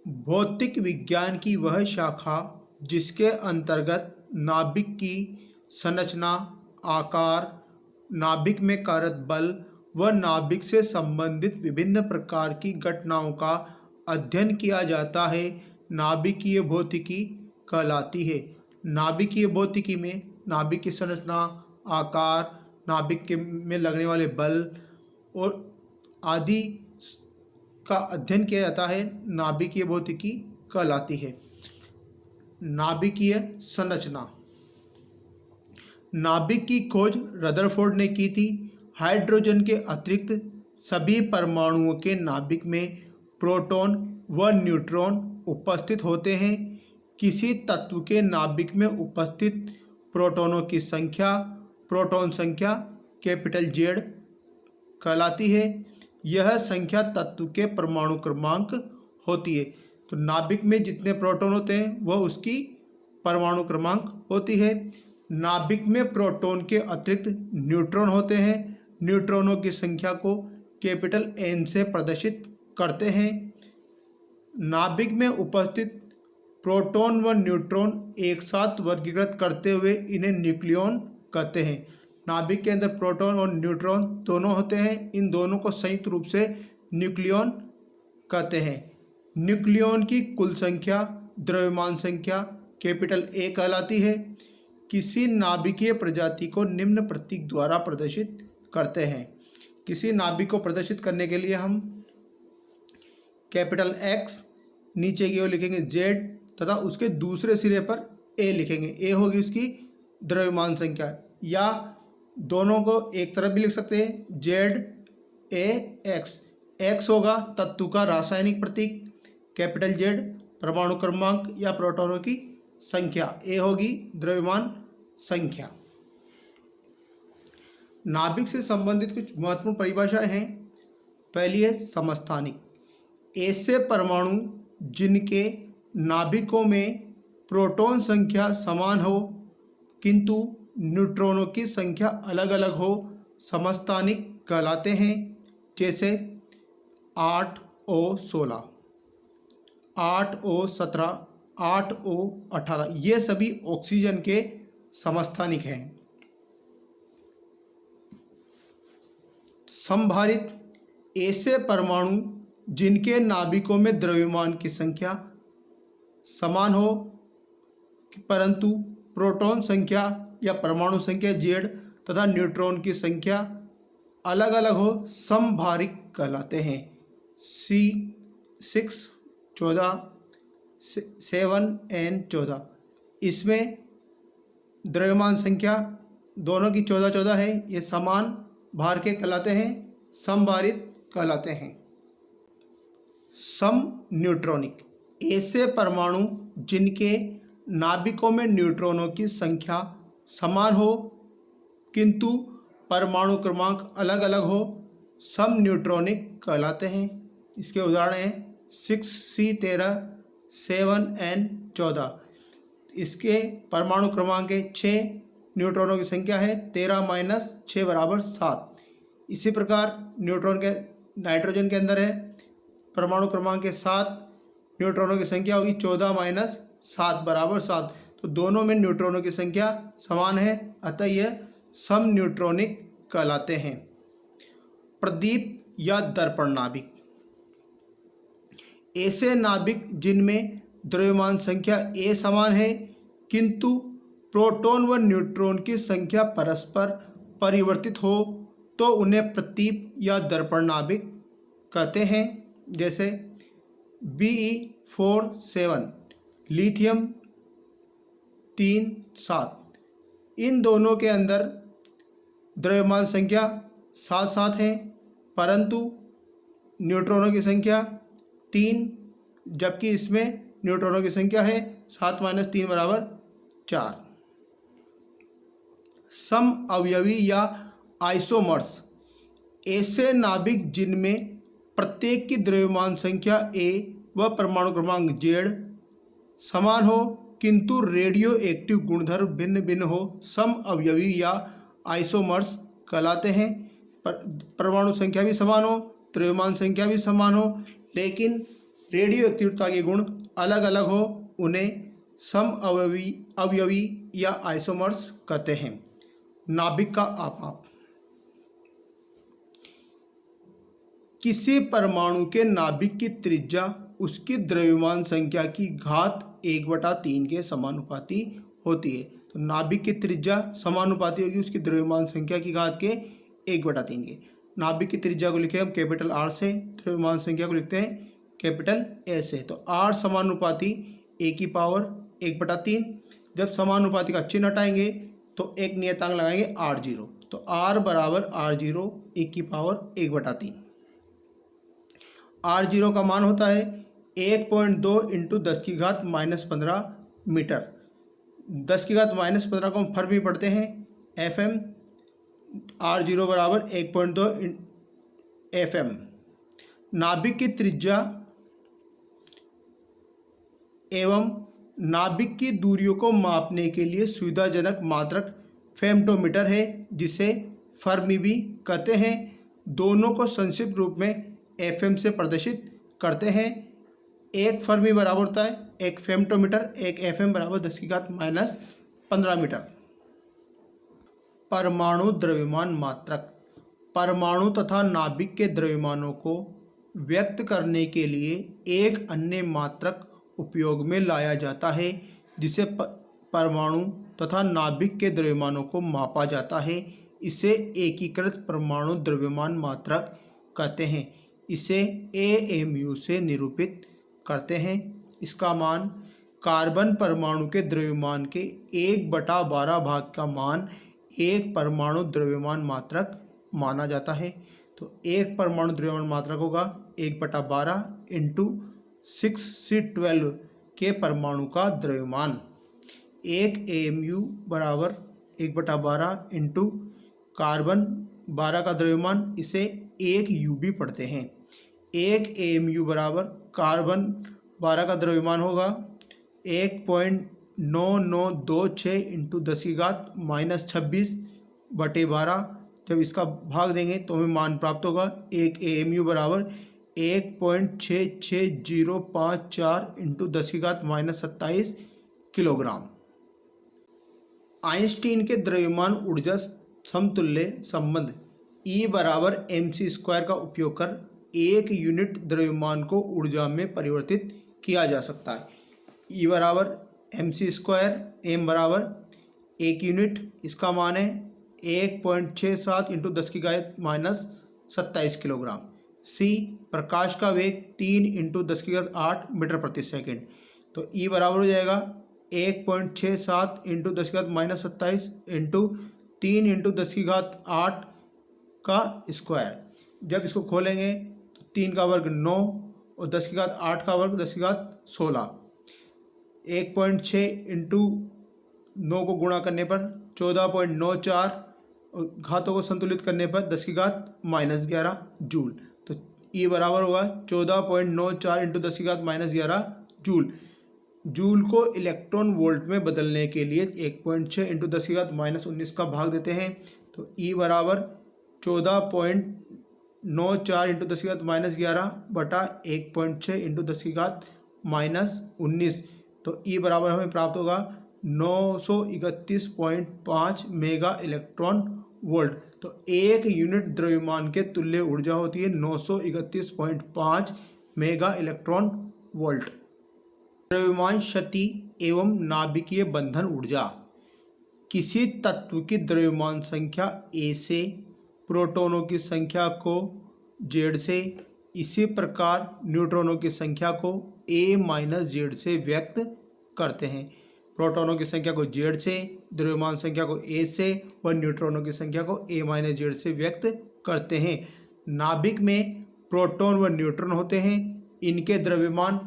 भौतिक विज्ञान की वह शाखा जिसके अंतर्गत नाभिक की संरचना, आकार, नाभिक में कार्यरत बल व नाभिक से संबंधित विभिन्न प्रकार की घटनाओं का अध्ययन किया जाता है, नाभिकीय भौतिकी कहलाती है। नाभिकीय भौतिकी में नाभिक की संरचना, आकार, नाभिक के में लगने वाले बल और आदि का अध्ययन किया जाता है, नाभिकीय भौतिकी कहलाती है। नाभिकीय संरचना। नाभिक की खोज रदरफोर्ड ने की थी। हाइड्रोजन के अतिरिक्त सभी परमाणुओं के नाभिक में प्रोटॉन व न्यूट्रॉन उपस्थित होते हैं। किसी तत्व के नाभिक में उपस्थित प्रोटॉनों की संख्या, प्रोटॉन संख्या कैपिटल जेड कहलाती है। यह संख्या तत्व के परमाणु क्रमांक होती है। तो नाभिक में जितने प्रोटॉन होते हैं वह उसकी परमाणु क्रमांक होती है। नाभिक में प्रोटॉन के अतिरिक्त न्यूट्रॉन होते हैं। न्यूट्रॉनों की संख्या को कैपिटल एन से प्रदर्शित करते हैं। नाभिक में उपस्थित प्रोटॉन व न्यूट्रॉन एक साथ वर्गीकृत करते हुए इन्हें न्यूक्लियॉन कहते हैं। नाभिक के अंदर प्रोटॉन और न्यूट्रॉन दोनों होते हैं। इन दोनों को संयुक्त रूप से न्यूक्लियॉन कहते हैं। न्यूक्लियॉन की कुल संख्या, द्रव्यमान संख्या कैपिटल ए कहलाती है। किसी नाभिकीय प्रजाति को निम्न प्रतीक द्वारा प्रदर्शित करते हैं। किसी नाभिक को प्रदर्शित करने के लिए हम कैपिटल एक्स, नीचे की ओर लिखेंगे जेड तथा उसके दूसरे सिरे पर ए लिखेंगे। ए होगी उसकी द्रव्यमान संख्या, या दोनों को एक तरफ भी लिख सकते हैं, जेड ए एक्स। एक्स होगा तत्व का रासायनिक प्रतीक, कैपिटल जेड परमाणु क्रमांक या प्रोटॉनों की संख्या, ए होगी द्रव्यमान संख्या। नाभिक से संबंधित कुछ महत्वपूर्ण परिभाषाएं हैं। पहली है समस्थानिक। ऐसे परमाणु जिनके नाभिकों में प्रोटॉन संख्या समान हो किंतु न्यूट्रॉनों की संख्या अलग अलग हो, समस्थानिक कहलाते हैं। जैसे 8O16, 8O17, 8O18, ये सभी ऑक्सीजन के समस्थानिक हैं। संभारित। ऐसे परमाणु जिनके नाभिकों में द्रव्यमान की संख्या समान हो परंतु प्रोटॉन संख्या या परमाणु संख्या जेड तथा न्यूट्रॉन की संख्या अलग अलग हो, समभारिक कहलाते हैं। C6 14, 7N14, इसमें द्रव्यमान संख्या दोनों की 14 है, ये समान भार के कहलाते हैं, समभारित कहलाते हैं। सम न्यूट्रॉनिक। ऐसे परमाणु जिनके नाभिकों में न्यूट्रॉनों की संख्या समान हो किंतु परमाणु क्रमांक अलग अलग हो, सम न्यूट्रॉनिक कहलाते हैं। इसके उदाहरण हैं 6C13, 7N14। इसके परमाणु क्रमांक है 6, न्यूट्रॉनों की संख्या है 13 - 6 = 7। इसी प्रकार न्यूट्रॉन के नाइट्रोजन के अंदर है परमाणु क्रमांक के 7, न्यूट्रॉनों की संख्या होगी 14 - 7 = 7। तो दोनों में न्यूट्रॉनों की संख्या समान है, अतः यह सम न्यूट्रॉनिक कहलाते हैं। प्रदीप या दर्पण नाभिक। ऐसे नाभिक जिनमें द्रव्यमान संख्या ए समान है किंतु प्रोटॉन व न्यूट्रॉन की संख्या परस्पर परिवर्तित हो तो उन्हें प्रदीप या दर्पण नाभिक कहते हैं। जैसे Be47, लिथियम 3 7, इन दोनों के अंदर द्रव्यमान संख्या 7 है परंतु न्यूट्रॉनों की संख्या 3, जबकि इसमें न्यूट्रॉनों की संख्या है 7 - 3 = 4। सम अवयवी या आइसोमर्स। ऐसे नाभिक जिनमें प्रत्येक की द्रव्यमान संख्या ए व परमाणु क्रमांक जेड समान हो किंतु रेडियो एक्टिव गुणधर्म भिन्न भिन्न हो, सम अवयवी या आइसोमर्स कहलाते हैं। परमाणु संख्या भी समान हो, द्रव्यमान संख्या भी समान हो, लेकिन रेडियो एक्टिवता के गुण अलग अलग हो उन्हें सम अवयवी या आइसोमर्स कहते हैं। नाभिक का आपाप। किसी परमाणु के नाभिक की त्रिज्या उसकी द्रव्यमान संख्या की घात 1/3 के समानुपाती होती है। तो नाभिक की त्रिज्या समानुपाती होगी उसकी द्रव्यमान संख्या की घात के 1/3 के। नाभिक की त्रिज्या को लिखे हम कैपिटल आर से, द्रव्यमान संख्या को लिखते हैं कैपिटल ए से। तो आर समानुपाती ए की पावर 1/3। जब समानुपाती का चिन्ह हटाएंगे तो एक नियतांक लगाएंगे r0। तो r बराबर r0 ए की पावर 1/3। r0 का मान होता है 1.2 × 10⁻15 मीटर। 10⁻15 को हम फर्मी पढ़ते हैं FM। r0 बराबर 1.2 FM। नाभिक की त्रिज्या एवं नाभिक की दूरियों को मापने के लिए सुविधाजनक मात्रक फेम्टोमीटर है, जिसे फर्मी भी कहते हैं। दोनों को संक्षिप्त रूप में FM से प्रदर्शित करते हैं। एक फर्मी बराबर होता है एक फेम्टोमीटर, एक FM बराबर 10⁻15 मीटर। परमाणु द्रव्यमान मात्रक। परमाणु तथा नाभिक के द्रव्यमानों को व्यक्त करने के लिए एक अन्य मात्रक उपयोग में लाया जाता है, जिसे परमाणु तथा नाभिक के द्रव्यमानों को मापा जाता है। इसे एकीकृत परमाणु द्रव्यमान मात्रक कहते हैं। इसे AMU से निरूपित करते हैं। इसका मान कार्बन परमाणु के द्रव्यमान के 1/12 भाग का मान एक परमाणु द्रव्यमान मात्रक माना जाता है। तो एक परमाणु द्रव्यमान मात्रक होगा 1/12 × 6C12 के परमाणु का द्रव्यमान। एक AMU बराबर 1/12 × कार्बन 12 का द्रव्यमान, इसे 1 U भी पढ़ते हैं। एक AMU बराबर कार्बन 12 का द्रव्यमान होगा 1.9926 × 10⁻26/12। जब इसका भाग देंगे तो हमें मान प्राप्त होगा। एक AMU बराबर 1.66054 × 10⁻27 किलोग्राम। आइंस्टीन के द्रव्यमान ऊर्जा समतुल्य संबंध E बराबर mc² का उपयोग कर एक यूनिट द्रव्यमान को ऊर्जा में परिवर्तित किया जा सकता है। E बराबर mc², m बराबर 1 यूनिट, इसका मान है 1.67 × 10⁻27 किलोग्राम। C प्रकाश का वेग 3 × 10⁸ मीटर प्रति सेकंड। तो E बराबर हो जाएगा 1.67 × 10⁻27 × 3 × 10⁸ का स्क्वायर। जब इसको खोलेंगे तो 3 का वर्ग 9 और 10⁸ का वर्ग 10⁻16। 1.6 × 9 को गुणा करने पर 14.94 और घातों को संतुलित करने पर 10⁻11 जूल। तो E बराबर होगा 14.94 × 10⁻11 जूल। जूल को इलेक्ट्रॉन वोल्ट में बदलने के लिए 1.6 × 10⁻19 का भाग देते हैं। तो E बराबर 14.94 × 10⁻11 बटा 1.6 × 10⁻19। तो E बराबर हमें प्राप्त होगा 931.5 मेगा इलेक्ट्रॉन वोल्ट। तो एक यूनिट द्रव्यमान के तुल्य ऊर्जा होती है 931.5 मेगा इलेक्ट्रॉन वोल्ट। द्रव्यमान क्षति एवं नाभिकीय बंधन ऊर्जा। किसी तत्व की द्रव्यमान संख्या A से प्रोटॉनों की संख्या को Z से, इसी प्रकार न्यूट्रॉनों की संख्या को A-Z से व्यक्त करते हैं। प्रोटॉनों की संख्या को Z से, द्रव्यमान संख्या को A से और न्यूट्रॉनों की संख्या को A-Z से व्यक्त करते हैं। नाभिक में प्रोटॉन व न्यूट्रॉन होते हैं। इनके द्रव्यमान,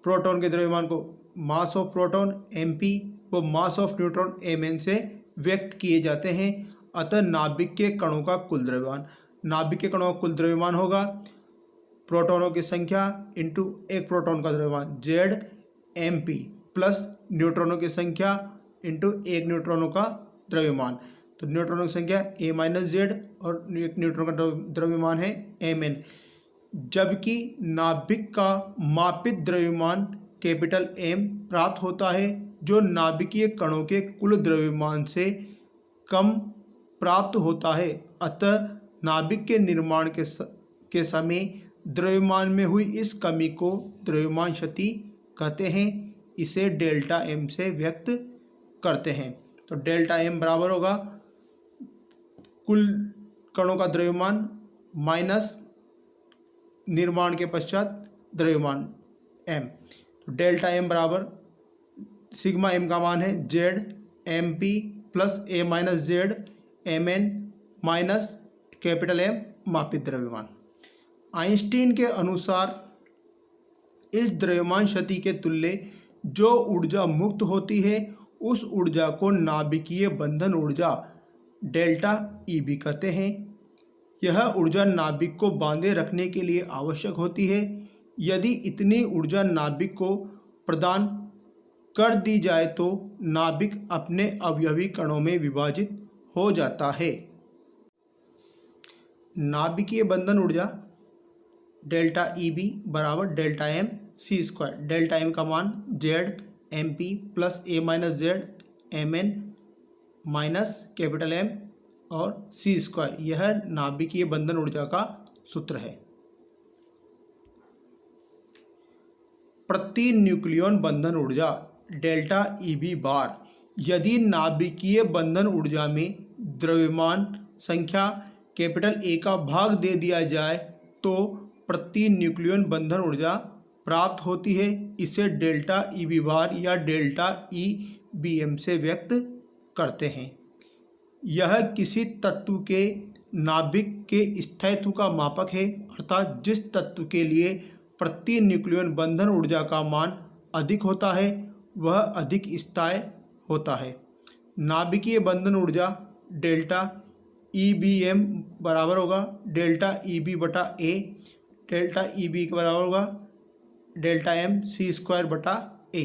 प्रोटॉन के द्रव्यमान को मास ऑफ प्रोटॉन mp व मास ऑफ न्यूट्रॉन mn से व्यक्त किए जाते हैं। अतः नाभिक के कणों का कुल द्रव्यमान, नाभिक के कणों का कुल द्रव्यमान होगा प्रोटॉनों की संख्या इंटू एक प्रोटॉन का द्रव्यमान Z mp प्लस न्यूट्रॉनों की संख्या इंटू एक न्यूट्रॉनों का द्रव्यमान। तो न्यूट्रॉनों की संख्या A-Z और एक न्यूट्रॉन का द्रव्यमान है mn। जबकि नाभिक का मापित द्रव्यमान कैपिटल M प्राप्त होता है, जो नाभिकीय कणों के कुल द्रव्यमान से कम प्राप्त होता है। अतः नाभिक के निर्माण के समय द्रव्यमान में हुई इस कमी को द्रव्यमान क्षति कहते हैं। इसे डेल्टा M से व्यक्त करते हैं। तो डेल्टा M बराबर होगा कुल कणों का द्रव्यमान माइनस निर्माण के पश्चात द्रव्यमान M। तो डेल्टा M बराबर सिग्मा M का मान है Z MP plus A minus Z MN minus capital M मापित द्रव्यमान। आइंस्टीन के अनुसार इस द्रव्यमान क्षति के तुल्य जो ऊर्जा मुक्त होती है उस ऊर्जा को नाभिकीय बंधन ऊर्जा डेल्टा EB कहते हैं। यह ऊर्जा नाभिक को बांधे रखने के लिए आवश्यक होती है। यदि इतनी ऊर्जा नाभिक को प्रदान कर दी जाए तो नाभिक अपने अवयवी कणों में विभाजित हो जाता है। नाभिकीय बंधन ऊर्जा डेल्टा EB बराबर delta M C square. Delta M का मान Z MP plus A minus Z MN minus capital M और C स्क्वायर। यह नाभिकीय बंधन ऊर्जा का सूत्र है। प्रति न्यूक्लियन बंधन ऊर्जा डेल्टा EB बार। यदि नाभिकीय बंधन ऊर्जा में द्रव्यमान संख्या कैपिटल A का भाग दे दिया जाए तो प्रति न्यूक्लियन बंधन ऊर्जा प्राप्त होती है। इसे डेल्टा EB बार या डेल्टा EBM से व्यक्त करते हैं। यह किसी तत्व के नाभिक के स्थायित्व का मापक है, अर्थात जिस तत्व के लिए प्रति न्यूक्लियन बंधन ऊर्जा का मान अधिक होता है वह अधिक स्थायी होता है। नाभिकीय बंधन ऊर्जा डेल्टा EBM बराबर होगा डेल्टा EB बटा A। डेल्टा EB के बराबर होगा डेल्टा M C स्क्वायर बटा A।